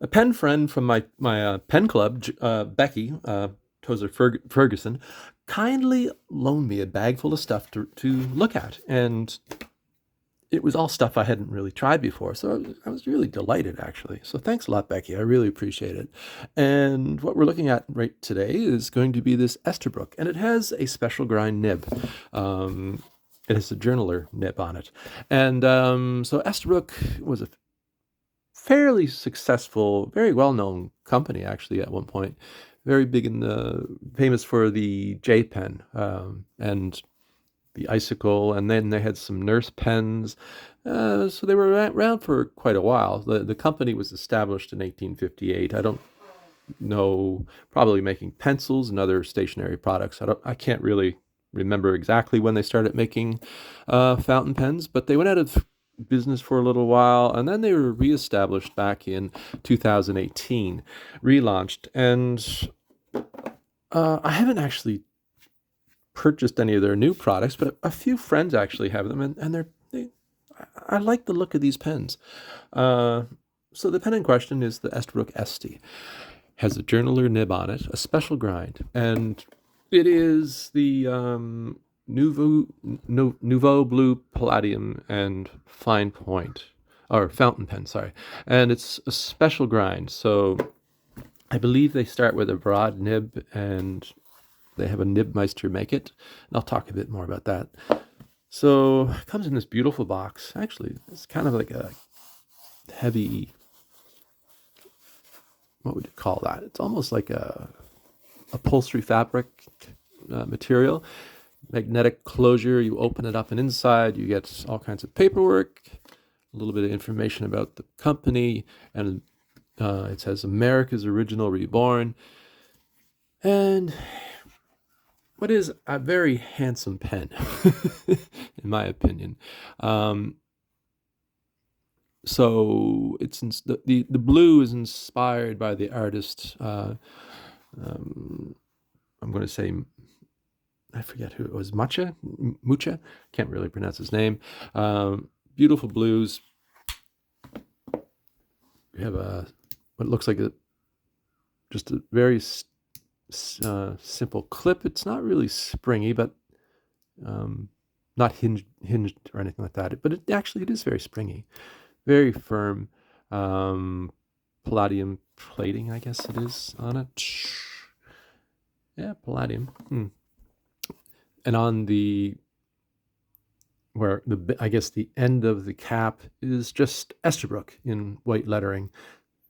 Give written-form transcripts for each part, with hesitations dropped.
A pen friend from my pen club, Becky Tozer Ferguson, kindly loaned me a bag full of stuff to look at, and it was all stuff I hadn't really tried before. So I was really delighted, actually. So thanks a lot, Becky. I really appreciate it. And what we're looking at right today is going to be this Esterbrook, and it has a special grind nib. It has a journaler nib on it. And so Esterbrook was a fairly successful, very well-known company, actually, at one point. Very big in famous for the J pen, and the icicle, and then they had some nurse pens. So they were around for quite a while. The company was established in 1858. I don't know, probably making pencils and other stationery products. I can't really remember exactly when they started making fountain pens, but they went out of business for a little while, and then they were reestablished back in 2018, relaunched, and I haven't actually purchased any of their new products, but a few friends actually have them, and I like the look of these pens. So the pen in question is the Esterbrook Estie. Has a journaler nib on it, a special grind, and it is the Nouveau Blue Palladium and Fine Point, or fountain pen, sorry. And it's a special grind, so I believe they start with a broad nib, and they have a Nibmeister make it, and I'll talk a bit more about that. So it comes in this beautiful box. Actually, it's kind of like a heavy, what would you call that? It's almost like a upholstery fabric material. Magnetic closure. You open it up, and inside you get all kinds of paperwork, a little bit of information about the company, and it says America's Original Reborn. And what is a very handsome pen, in my opinion. So it's the blue is inspired by the artist. I'm going to say, I forget who it was, Mucha. Can't really pronounce his name. Beautiful blues. We have what looks like just a very simple clip. It's not really springy, but not hinged or anything like that. But it is very springy, very firm. Palladium plating, I guess it is on it. Yeah, palladium. And on I guess the end of the cap is just Esterbrook in white lettering.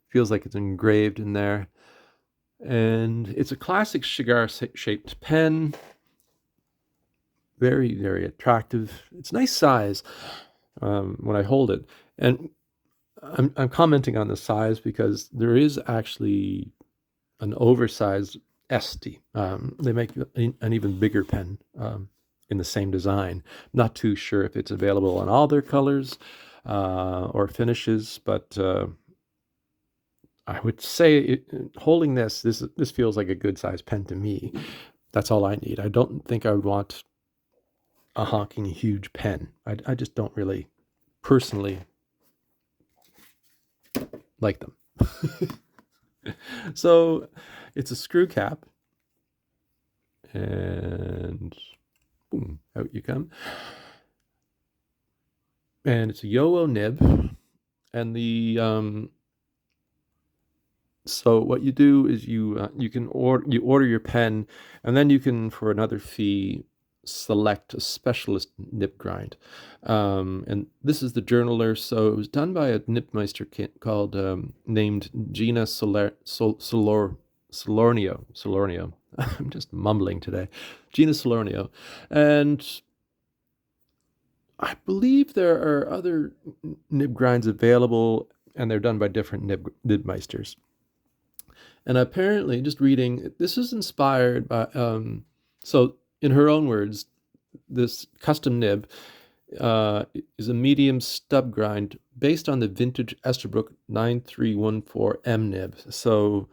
Feels like it's engraved in there. And it's a classic cigar-shaped pen. Very, very attractive. It's nice size when I hold it. And I'm commenting on the size because there is actually an oversized Estie. They make an even bigger pen in the same design. Not too sure if it's available in all their colors or finishes, but I would say holding this feels like a good size pen to me. That's all I need. I don't think I would want a honking huge pen. I just don't really personally like them. So it's a screw cap, and boom, out you come. And it's a Yowo nib, and so what you do is you can order your pen, and then you can, for another fee, select a specialist nib grind. And this is the journaler. So it was done by a Nibmeister called named Gina Solornio. I'm just mumbling today. Gina Solornio. And I believe there are other nib grinds available, and they're done by different Nibmeisters. And apparently, just reading, this is inspired by, so in her own words, this custom nib is a medium stub grind based on the vintage Esterbrook 9314M nib. So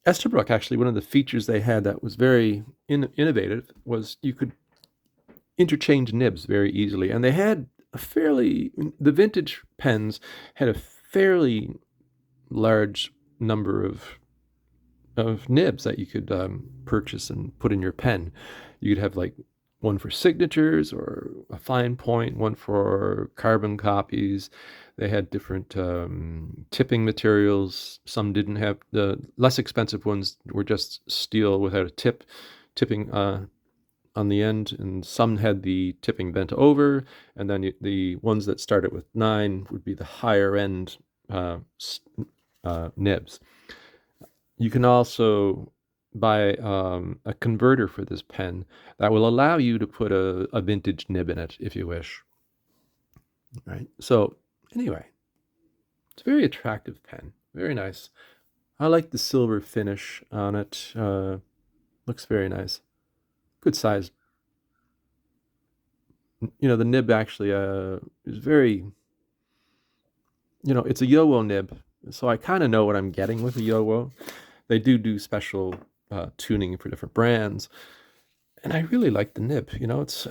Esterbrook, actually, one of the features they had that was very innovative was you could interchange nibs very easily. And they had the vintage pens had a fairly large number of nibs that you could purchase and put in your pen. You could have like one for signatures or a fine point, one for carbon copies. They had different tipping materials. Some didn't have, the less expensive ones were just steel without a tipping on the end, and some had the tipping bent over, and then the ones that started with 9 would be the higher end nibs. You can also buy a converter for this pen that will allow you to put a vintage nib in it if you wish. Right. So anyway, it's a very attractive pen. Very nice. I like the silver finish on it. Looks very nice. Good size. The nib actually is very, it's a Yowo nib. So I kind of know what I'm getting with a Yowo. They do special tuning for different brands. And I really like the nib. It's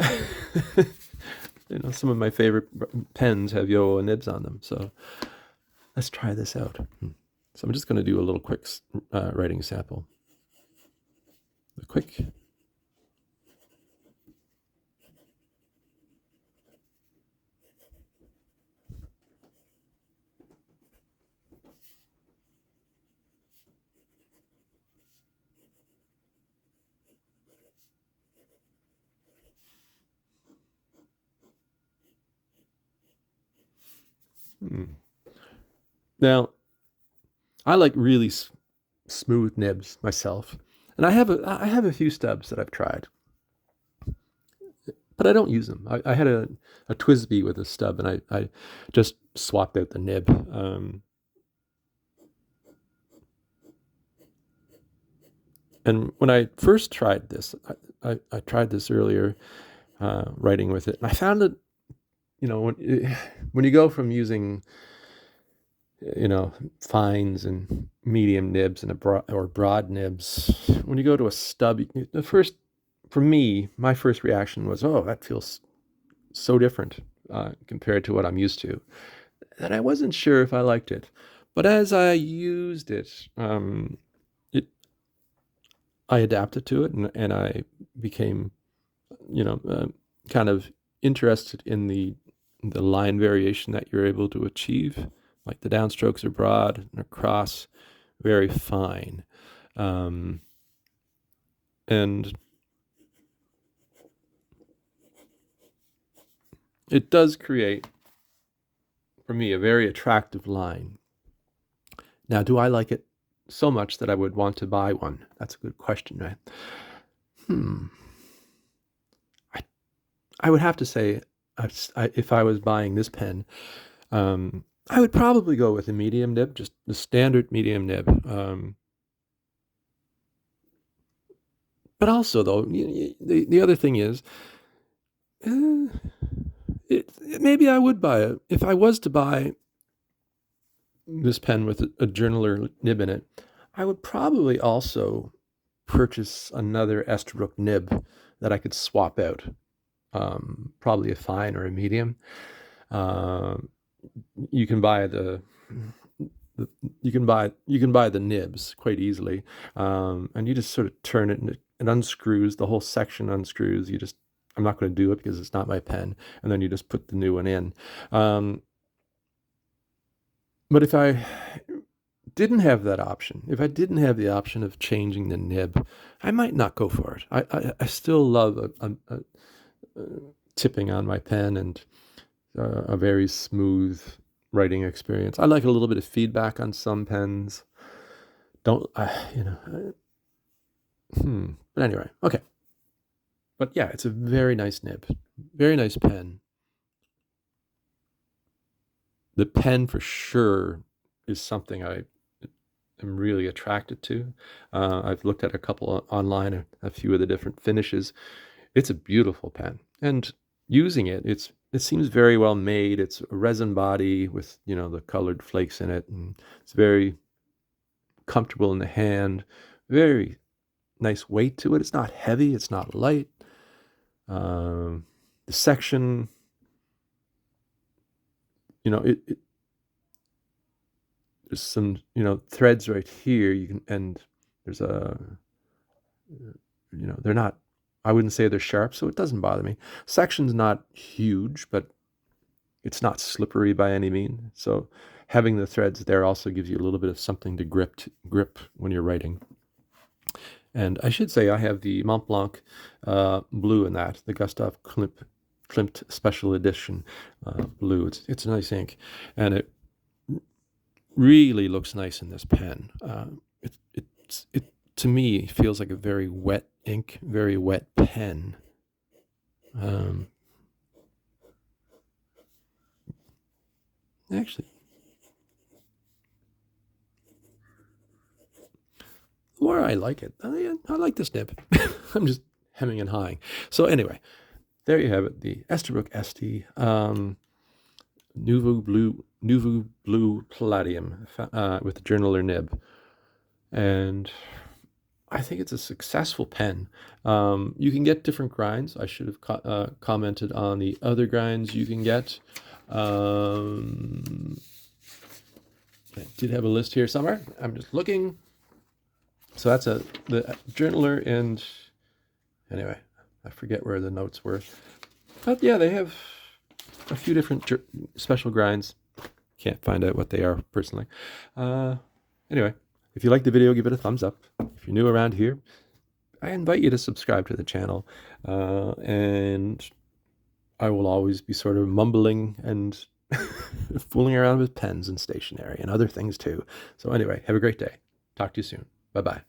some of my favorite pens have Yowo nibs on them. So let's try this out. So I'm just going to do a little quick writing sample. A quick. Now, I like really smooth nibs myself, and I have a few stubs that I've tried, but I don't use them. I had a Twisby with a stub, and I just swapped out the nib. And when I first tried this, I tried this earlier, writing with it, and I found that when you go from using fines and medium nibs and broad nibs, when you go to a stub, for me, my first reaction was, oh, that feels so different compared to what I'm used to, and I wasn't sure if I liked it. But as I used it, I adapted to it, and I became, kind of interested in the line variation that you're able to achieve. Like the downstrokes are broad and across very fine. And it does create, for me, a very attractive line. Now, do I like it so much that I would want to buy one? That's a good question, right? I would have to say, if I was buying this pen, I would probably go with a medium nib, just the standard medium nib. But also, though, the other thing is, maybe I would buy it. If I was to buy this pen with a journaler nib in it, I would probably also purchase another Esterbrook nib that I could swap out. Probably a fine or a medium. You can buy the nibs quite easily, and you just sort of turn it, and it unscrews. The whole section unscrews. I'm not going to do it because it's not my pen, and then you just put the new one in. But if I didn't have that option, if I didn't have the option of changing the nib, I might not go for it. I still love a tipping on my pen and a very smooth writing experience. I like a little bit of feedback on some pens. But anyway, okay. But yeah, it's a very nice nib, very nice pen. The pen for sure is something I am really attracted to. I've looked at a couple online, a few of the different finishes. It's a beautiful pen, and using it, it seems very well made. It's a resin body with the colored flakes in it, and it's very comfortable in the hand. Very nice weight to it. It's not heavy. It's not light. The section, there's there's some, threads right here. You can, and there's a, they're not, I wouldn't say they're sharp, so it doesn't bother me. Section's not huge, but it's not slippery by any means. So having the threads there also gives you a little bit of something to grip when you're writing. And I should say I have the Mont Blanc blue in that, the Gustav Klimt Special Edition blue. It's a nice ink, and it really looks nice in this pen. It to me feels like a very wet ink, very wet pen. Actually, or I like it. I like this nib. I'm just hemming and hawing. So anyway, there you have it, the Esterbrook Estie Nouveau Blue Palladium with the journaler nib. And I think it's a successful pen. You can get different grinds. I should have commented on the other grinds you can get. I did have a list here somewhere. I'm just looking. So that's the journaler, and anyway, I forget where the notes were. But yeah, they have a few different special grinds. Can't find out what they are personally. Anyway, if you like the video, give it a thumbs up. If you're new around here, I invite you to subscribe to the channel. And I will always be sort of mumbling and fooling around with pens and stationery and other things too. So anyway, have a great day. Talk to you soon. Bye-bye.